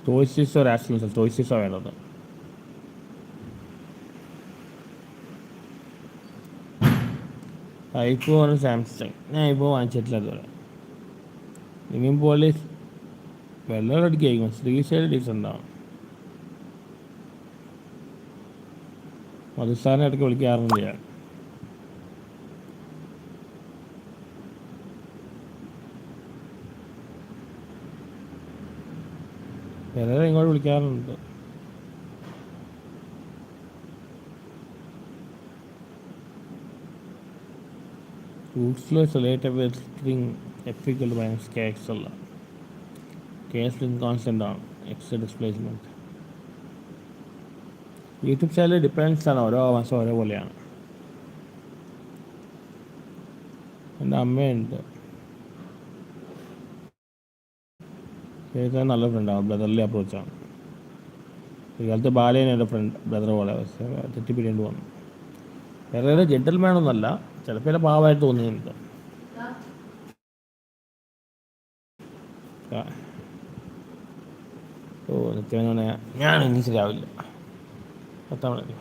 ചോയ്സസോ രാഷണൽസോ ചോയ്സസോ വേണ്ടത്. IPhone Samsung. ഞാൻ iPhone വാങ്ങിച്ചിട്ടില്ല അതുപോലെ. ഇനിയും പോലെ വെള്ളം അടിക്കായിരിക്കും. ശ്രീശൈലം ഡീസൻ്റാണ്. മധുസാറിനെ ഇടയ്ക്ക് വിളിക്കാറുണ്ട് ഞാൻ. വേറെ ഇങ്ങോട്ട് വിളിക്കാറുണ്ട്. റൂട്ട്സ്ലെസ് related with string F equal minus K X അല്ല. കെ സ്ട്രിങ് കോൺസ്റ്റൻ്റ് ആണ്. X displacement. YouTube channel depends ആണ്. ഓരോ മാസം ഓരോ പോലെയാണ്. എൻ്റെ അമ്മയുണ്ട്. ചേച്ചി നല്ല ഫ്രണ്ടാണ്. ബ്രദർലി അപ്രോച്ചാണ്. ഒരു കാലത്ത് ബാലേനെ എൻ്റെ ബ്രദർ പോലെ തെറ്റിപ്പിരിയേണ്ടി വന്നു. വേറെ ജെന്റിൽമാനൊന്നുമല്ല. ചിലപ്പോൾ പാവമായിട്ട് തോന്നിയിട്ടുണ്ട്. നിത്യം ഞാൻ ഇനി ശരിയാവില്ല. 10 മണി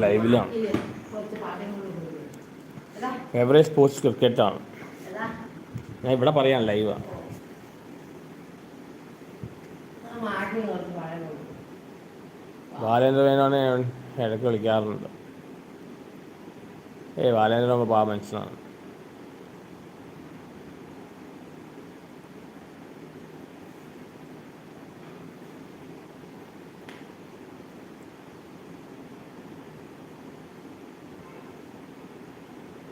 ലൈവിലാണ്. ഫേവറേറ്റ് സ്പോർട്സ് ക്രിക്കറ്റാണ്. ഞാൻ ഇവിടെ പറയാൻ ലൈവാണ്. ബാലേന്ദ്രനെ ഇടയ്ക്ക് വിളിക്കാറുണ്ട്. ബാലേന്ദ്രൻ പാവ മനുഷ്യനാണ്.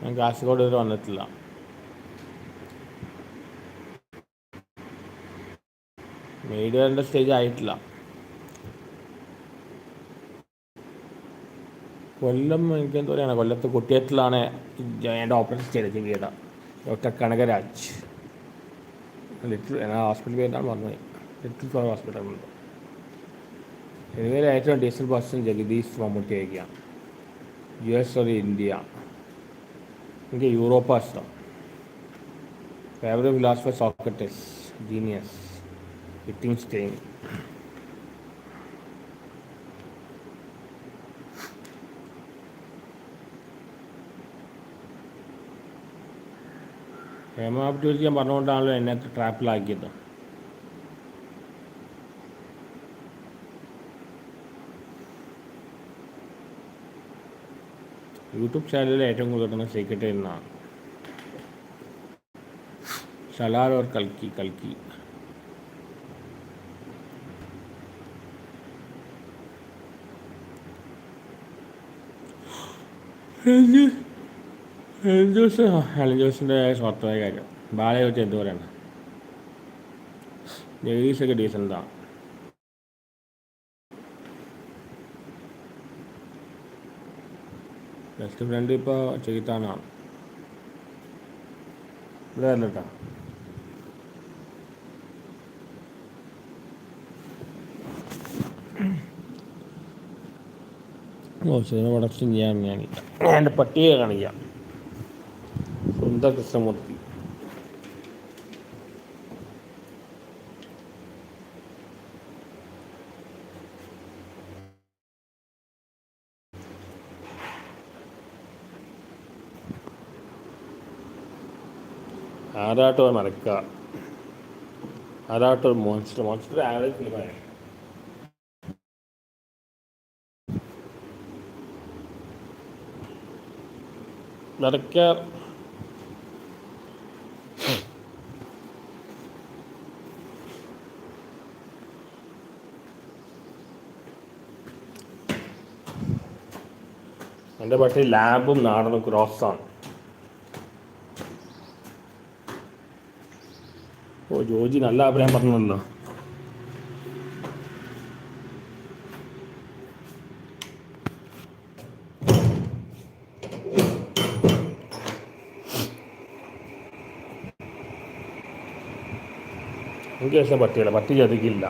ഞാൻ കാസർഗോഡ് ഇതുവരെ വന്നിട്ടില്ല. മീഡിയൻ്റെ സ്റ്റേജ് ആയിട്ടില്ല. കൊല്ലം എനിക്ക് എന്താ പറയുക, കൊല്ലത്ത് കുട്ടിയത്തിലാണ് എൻ്റെ ഓപ്പറേഷൻ ചെയ്തത്. വീട് ഡോക്ടർ കനകരാജ്. ഹോസ്പിറ്റൽ പേരിലാണ് പറഞ്ഞത്. ലിറ്റിൽ ഫ്ലവർ ഹോസ്പിറ്റലുണ്ട്. ഇതിൽ ഏറ്റവും ഡീസൽ പേഴ്സൺ ജഗദീഷ് മമ്മൂട്ടിയൊക്കെയാണ്. US or India. എനിക്ക് യൂറോപ്പാണ് ഇഷ്ടം. Favourite philosopher Socrates. Genius. Wittgenstein. Hema ഞാൻ പറഞ്ഞുകൊണ്ടാണല്ലോ എന്നെ ട്രാപ്പിലാക്കിയത്. യൂട്യൂബ് ചാനലിൽ ഏറ്റവും കൂടുതൽ കിട്ടുന്ന സീക്രട്ട് എന്നാണ്. സലാർ ഓർ കൽക്കി. ജോസിൻ്റെ സ്വാർത്ഥമായ കാര്യം. ബാലയെ വെച്ച് എന്ത് പറയണം. ജഗദീഷൊക്കെ ഡീസൻ്റാണ്. ബെസ്റ്റ് ഫ്രണ്ട് ഇപ്പോൾ ചെയ്താനാണ്. ഇവിടെ അല്ല കേട്ടോ. സിനിമ പ്രൊഡക്ഷൻ ചെയ്യാൻ ഞാനില്ല. എൻ്റെ പട്ടിയെ കാണിക്കാം. സുന്ദർ കൃഷ്ണമൂർത്തി. ആരാട്ടോർ മറക്ക. ആരാട്ടോർ മോൺസ്റ്റർ ആവറേജ് ഫിലിമായ. മറക്ക എൻ്റെ പട്ടി ലാബും നാടനും ക്രോസാണ്. ജോജി നല്ല അഭിപ്രായം പറഞ്ഞല്ലോ. എനിക്ക് ശേഷം പട്ടിയില്ല. പട്ടി ചതിക്കില്ല.